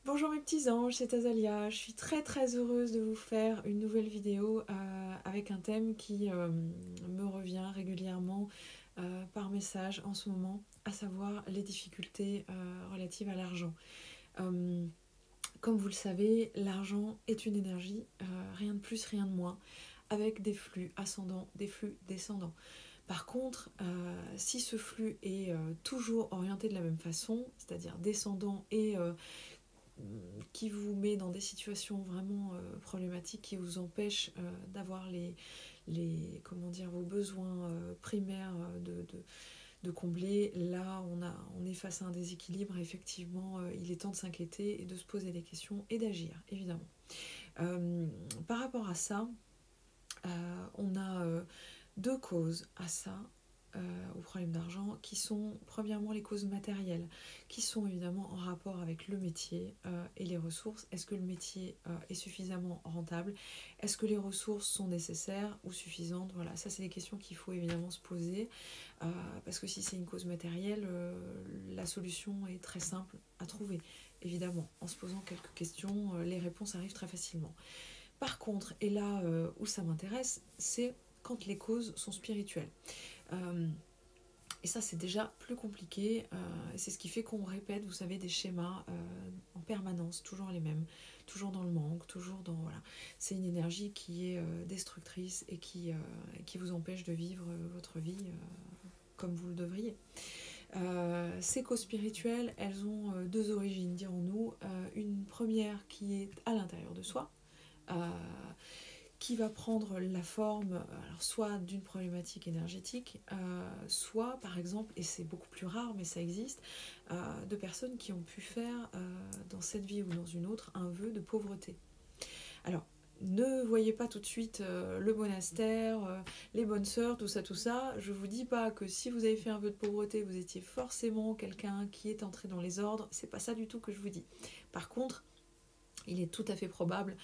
Bonjour mes petits anges, c'est Azalia. Je suis très heureuse de vous faire une nouvelle vidéo avec un thème qui me revient régulièrement par message en ce moment, à savoir les difficultés relatives à l'argent. Euh, Comme vous le savez, l'argent est une énergie, rien de plus, rien de moins, avec des flux ascendants, des flux descendants. Par contre, si ce flux est toujours orienté de la même façon, c'est-à-dire descendant et qui vous met dans des situations vraiment problématiques, qui vous empêchent d'avoir comment dire, vos besoins primaires de combler, là on est face à un déséquilibre. Effectivement, il est temps de s'inquiéter et de se poser des questions et d'agir, évidemment. Euh, Par rapport à ça, on a deux causes à ça, au problème d'argent, qui sont premièrement les causes matérielles, qui sont évidemment en rapport avec le métier et les ressources. Est-ce que le métier est suffisamment rentable? Est-ce que les ressources sont nécessaires ou suffisantes? Voilà, ça c'est des questions qu'il faut évidemment se poser, parce que si c'est une cause matérielle, la solution est très simple à trouver. Évidemment, en se posant quelques questions, les réponses arrivent très facilement. Par contre, et là où ça m'intéresse, c'est quand les causes sont spirituelles. Euh, et ça, c'est déjà plus compliqué. C'est ce qui fait qu'on répète, vous savez, des schémas en permanence, toujours les mêmes, toujours dans le manque, toujours dans... Voilà. C'est une énergie qui est destructrice et qui vous empêche de vivre votre vie comme vous le devriez. Ces causes spirituelles, elles ont deux origines, dirons-nous. Une première qui est à l'intérieur de soi, euh, qui va prendre la forme alors soit d'une problématique énergétique, soit par exemple, et c'est beaucoup plus rare mais ça existe, de personnes qui ont pu faire dans cette vie ou dans une autre un vœu de pauvreté. Alors, ne voyez pas tout de suite le monastère, les bonnes sœurs, tout ça. Je vous dis pas que si vous avez fait un vœu de pauvreté, vous étiez forcément quelqu'un qui est entré dans les ordres. C'est pas ça du tout que je vous dis. Par contre, il est tout à fait probable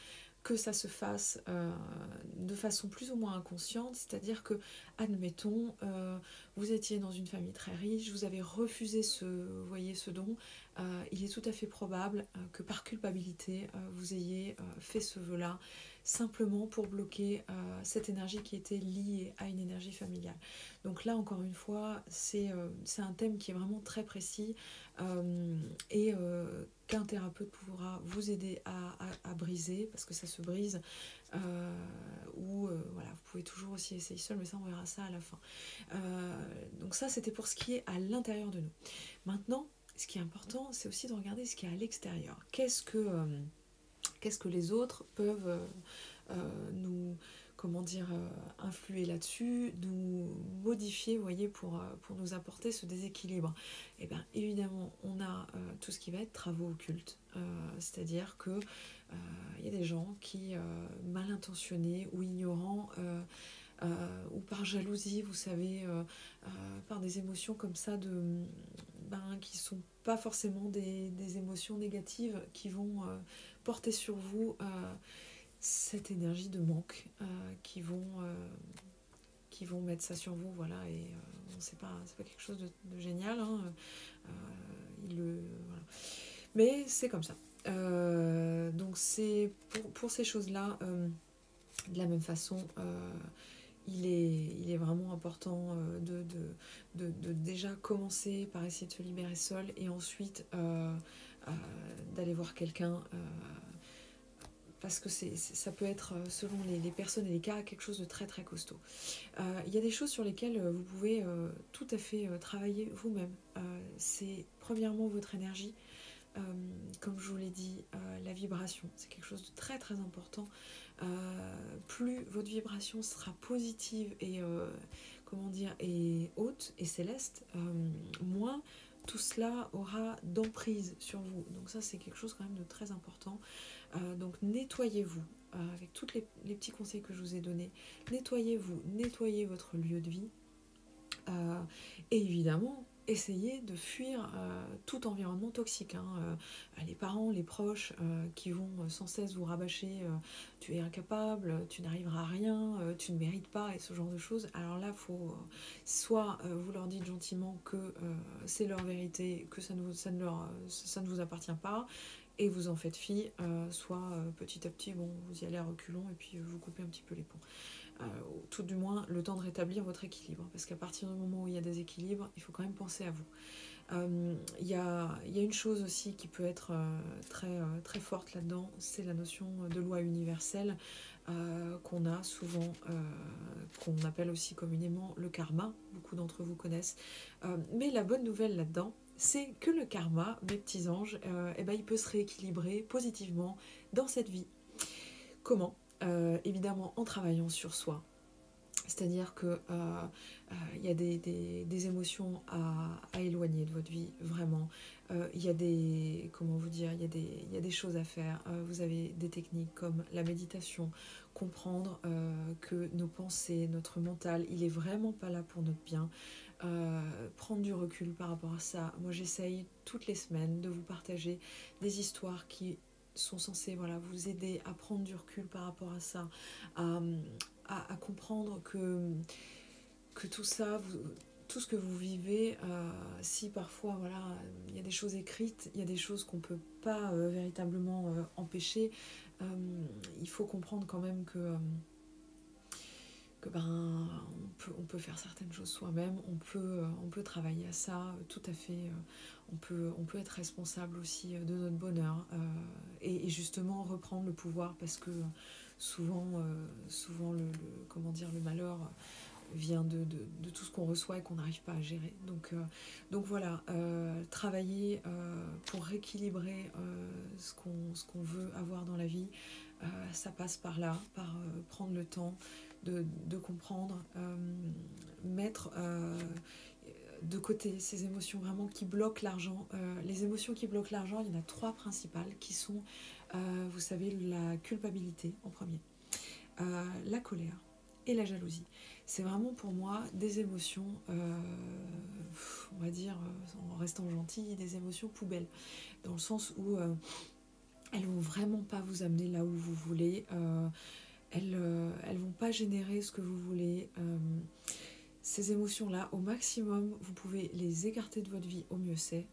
que ça se fasse de façon plus ou moins inconsciente, c'est-à-dire que, admettons, vous étiez dans une famille très riche, vous avez refusé ce don, il est tout à fait probable que par culpabilité, vous ayez fait ce vœu-là, simplement pour bloquer cette énergie qui était liée à une énergie familiale. Donc là, encore une fois, c'est un thème qui est vraiment très précis et qu'un thérapeute pourra vous aider à briser, parce que ça se brise, ou voilà, vous pouvez toujours aussi essayer seul, mais ça on verra ça à la fin. Donc ça c'était pour ce qui est à l'intérieur de nous. Maintenant, ce qui est important, c'est aussi de regarder ce qui est à l'extérieur. Qu'est-ce que les autres peuvent nous, comment dire, influer là-dessus, nous modifier, vous voyez, pour nous apporter ce déséquilibre. Et bien évidemment, on a tout ce qui va être travaux occultes, c'est-à-dire que il y a des gens qui, mal intentionnés ou ignorants, ou par jalousie, vous savez, par des émotions comme ça qui sont pas forcément des émotions négatives, qui vont porter sur vous cette énergie de manque, qui vont mettre ça sur vous, voilà, et c'est pas quelque chose de génial, hein, voilà. Mais c'est comme ça. Donc c'est pour ces choses-là, de la même façon, il est vraiment important de déjà commencer par essayer de se libérer seul et ensuite d'aller voir quelqu'un, parce que ça peut être, selon les personnes et les cas, quelque chose de très costaud. Il y a des choses sur lesquelles vous pouvez tout à fait travailler vous-même. C'est premièrement votre énergie. Euh, Comme je vous l'ai dit, la vibration, c'est quelque chose de très important. Plus votre vibration sera positive et comment dire, et haute et céleste, moins tout cela aura d'emprise sur vous. Donc ça, c'est quelque chose quand même de très important. Donc nettoyez-vous avec tous les petits conseils que je vous ai donnés. Nettoyez-vous, nettoyez votre lieu de vie. Euh, et évidemment, essayez de fuir tout environnement toxique. Les parents, les proches qui vont sans cesse vous rabâcher tu es incapable, tu n'arriveras à rien, tu ne mérites pas, et ce genre de choses. Alors là, faut soit vous leur dites gentiment que c'est leur vérité, que ça ne vous appartient pas, et vous en faites fi, soit petit à petit, bon, vous y allez à reculons et puis vous coupez un petit peu les ponts. Tout du moins le temps de rétablir votre équilibre, parce qu'à partir du moment où il y a des équilibres, il faut quand même penser à vous. Y a une chose aussi qui peut être très forte là-dedans, c'est la notion de loi universelle qu'on a souvent, qu'on appelle aussi communément le karma, beaucoup d'entre vous connaissent. Mais la bonne nouvelle là-dedans, c'est que le karma, mes petits anges, eh ben, il peut se rééquilibrer positivement dans cette vie. Comment évidemment en travaillant sur soi. C'est-à-dire que y a des émotions à éloigner de votre vie, vraiment. Il y a des, comment vous dire, il y a des choses à faire. Vous avez des techniques comme la méditation, comprendre que nos pensées, notre mental, il est vraiment pas là pour notre bien. Prendre du recul par rapport à ça. Moi, j'essaye toutes les semaines de vous partager des histoires qui sont censées, voilà, vous aider à prendre du recul par rapport à ça, à comprendre que tout ça, tout ce que vous vivez, si parfois voilà, il y a des choses écrites, il y a des choses qu'on ne peut pas véritablement empêcher, il faut comprendre quand même que ben, on peut faire certaines choses soi-même, on peut travailler à ça, tout à fait, on peut être responsable aussi de notre bonheur et justement reprendre le pouvoir, parce que souvent comment dire, le malheur vient de tout ce qu'on reçoit et qu'on n'arrive pas à gérer. Donc voilà, travailler pour rééquilibrer ce qu'on veut avoir dans la vie, ça passe par là, par prendre le temps de comprendre, mettre de côté ces émotions vraiment qui bloquent l'argent. Les émotions qui bloquent l'argent, il y en a 3 principales qui sont, vous savez, la culpabilité en premier, la colère et la jalousie. C'est vraiment pour moi des émotions, on va dire, en restant gentil, des émotions poubelles, dans le sens où elles vont vraiment pas vous amener là où vous voulez, elles vont pas générer ce que vous voulez. Ces émotions-là, au maximum, vous pouvez les écarter de votre vie, au mieux c'est.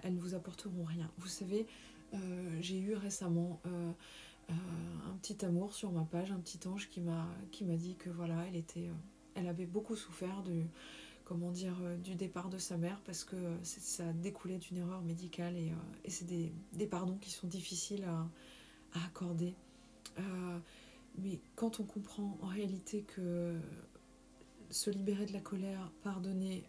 Elles ne vous apporteront rien. Vous savez, j'ai eu récemment un petit amour sur ma page, un petit ange qui m'a dit que voilà, elle avait beaucoup souffert comment dire, du départ de sa mère, parce que ça découlait d'une erreur médicale et c'est des pardons qui sont difficiles à accorder. Mais quand on comprend en réalité que se libérer de la colère, pardonner,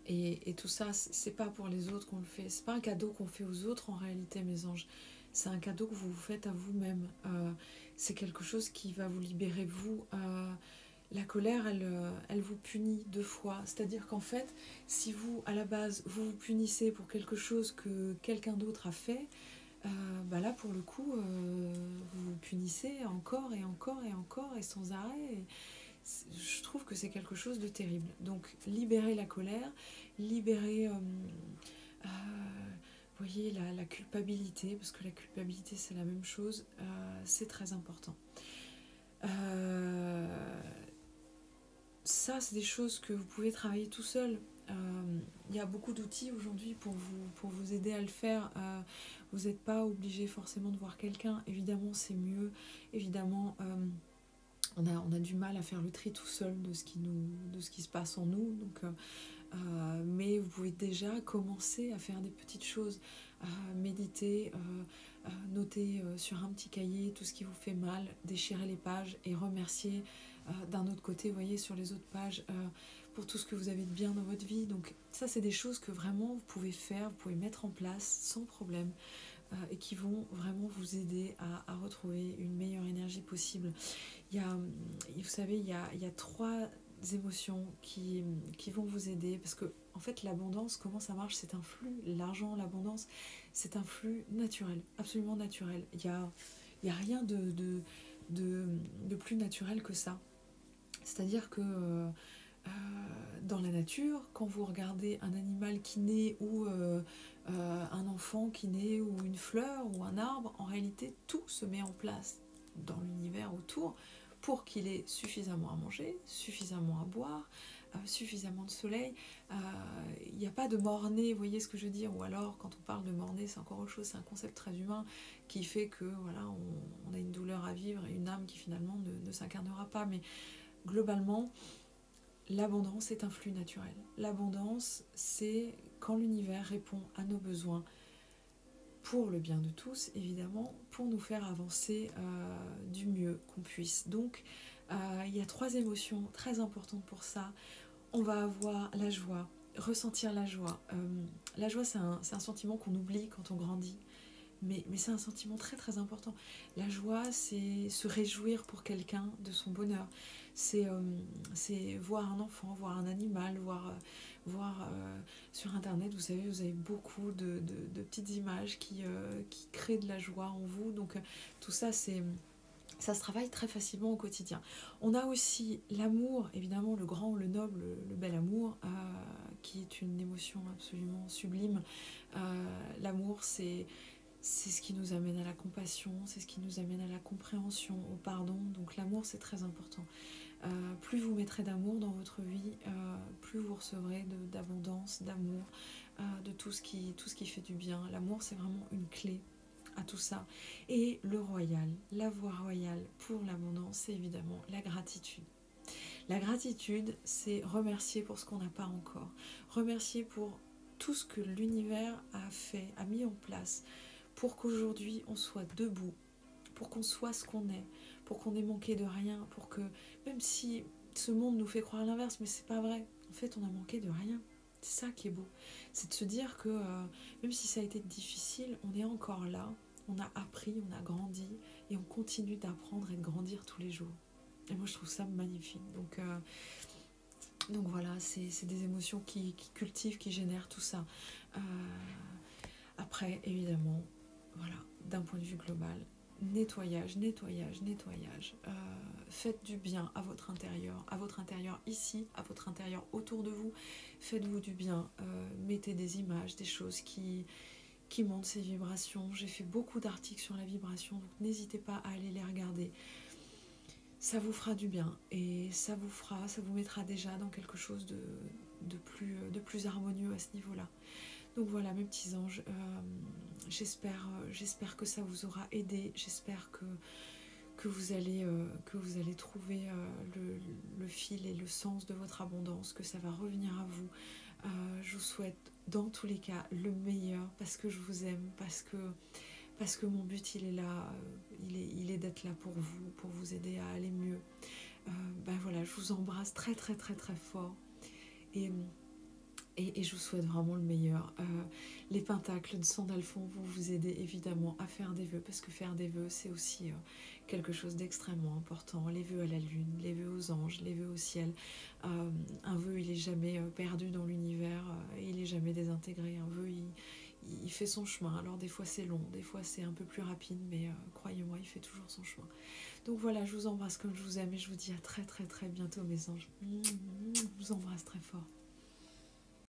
et tout ça, c'est pas pour les autres qu'on le fait, c'est pas un cadeau qu'on fait aux autres en réalité, mes anges, c'est un cadeau que vous vous faites à vous-même. C'est quelque chose qui va vous libérer vous. La colère, elle vous punit 2 fois, c'est-à-dire qu'en fait, si vous, à la base, vous vous punissez pour quelque chose que quelqu'un d'autre a fait, bah là, pour le coup, vous vous punissez encore et encore et encore et sans arrêt. Et je trouve que c'est quelque chose de terrible. Donc, libérer la colère, libérer, voyez, la culpabilité, parce que la culpabilité, c'est la même chose, c'est très important. Ça, c'est des choses que vous pouvez travailler tout seul. Il y a beaucoup d'outils aujourd'hui pour vous aider à le faire. Vous n'êtes pas obligé forcément de voir quelqu'un. Évidemment, c'est mieux. Évidemment, on a du mal à faire le tri tout seul de ce qui se passe en nous. Donc, mais vous pouvez déjà commencer à faire des petites choses, méditer, noter sur un petit cahier tout ce qui vous fait mal, déchirer les pages et remercier d'un autre côté, vous voyez, sur les autres pages, pour tout ce que vous avez de bien dans votre vie. Donc ça, c'est des choses que vraiment vous pouvez faire, vous pouvez mettre en place sans problème, et qui vont vraiment vous aider à retrouver une meilleure énergie possible. Vous savez, il y a 3 émotions qui vont vous aider, parce que en fait, l'abondance, comment ça marche? C'est un flux. L'argent, l'abondance, c'est un flux naturel, absolument naturel. Il y a rien de plus naturel que ça. C'est-à-dire que dans la nature, quand vous regardez un animal qui naît ou un enfant qui naît ou une fleur ou un arbre, en réalité, tout se met en place dans l'univers autour pour qu'il ait suffisamment à manger, suffisamment à boire, suffisamment de soleil. Il n'y a pas de mort-né, vous voyez ce que je veux dire? Ou alors, quand on parle de mort-né, c'est encore autre chose, c'est un concept très humain qui fait que voilà, on a une douleur à vivre et une âme qui finalement ne s'incarnera pas. Mais globalement, l'abondance est un flux naturel. L'abondance, c'est quand l'univers répond à nos besoins pour le bien de tous, évidemment, pour nous faire avancer du mieux qu'on puisse. Donc, il y a 3 émotions très importantes pour ça. On va avoir la joie, ressentir la joie. La joie, c'est un sentiment qu'on oublie quand on grandit. Mais c'est un sentiment très très important. La joie, c'est se réjouir pour quelqu'un de son bonheur. C'est voir un enfant, voir un animal, voir sur internet, vous savez, vous avez beaucoup de petites images qui créent de la joie en vous. Donc tout ça, ça se travaille très facilement au quotidien. On a aussi l'amour, évidemment le grand, le noble, le bel amour, qui est une émotion absolument sublime. L'amour, c'est ce qui nous amène à la compassion, c'est ce qui nous amène à la compréhension, au pardon. Donc l'amour, c'est très important. Plus vous mettrez d'amour dans votre vie, plus vous recevrez d'abondance, d'amour, de tout ce qui fait du bien. L'amour, c'est vraiment une clé à tout ça. Et le royal, la voie royale pour l'abondance, c'est évidemment la gratitude. La gratitude, c'est remercier pour ce qu'on n'a pas encore. Remercier pour tout ce que l'univers a fait, a mis en place, pour qu'aujourd'hui on soit debout, pour qu'on soit ce qu'on est, pour qu'on ait manqué de rien, pour que, même si ce monde nous fait croire l'inverse, mais c'est pas vrai, en fait on a manqué de rien. C'est ça qui est beau, c'est de se dire que même si ça a été difficile, on est encore là, on a appris, on a grandi, et on continue d'apprendre et de grandir tous les jours. Et moi je trouve ça magnifique. Donc voilà, c'est des émotions qui cultivent, qui génèrent tout ça. Après, évidemment, voilà, d'un point de vue global, nettoyage. Faites du bien à votre intérieur ici, à votre intérieur autour de vous. Faites-vous du bien, mettez des images, des choses qui montent ces vibrations. J'ai fait beaucoup d'articles sur la vibration, donc n'hésitez pas à aller les regarder. Ça vous fera du bien et ça vous mettra déjà dans quelque chose de plus harmonieux à ce niveau-là. Donc voilà mes petits anges, j'espère que ça vous aura aidé, j'espère que vous allez trouver le fil et le sens de votre abondance, que ça va revenir à vous. Je vous souhaite dans tous les cas le meilleur parce que je vous aime, parce que mon but il est là, il est d'être là pour vous aider à aller mieux. Voilà, je vous embrasse très très très très fort et je vous souhaite vraiment le meilleur. Les pentacles de Sandalphon vont vous aider évidemment à faire des vœux, parce que faire des vœux c'est aussi quelque chose d'extrêmement important. Les vœux à la lune, les vœux aux anges, les vœux au ciel. Un vœu il est jamais perdu dans l'univers, il est jamais désintégré. Un vœu il fait son chemin, alors des fois c'est long, des fois c'est un peu plus rapide, mais croyez-moi il fait toujours son chemin. Donc voilà, je vous embrasse comme je vous aime et je vous dis à très très très bientôt mes anges. Je vous embrasse très fort.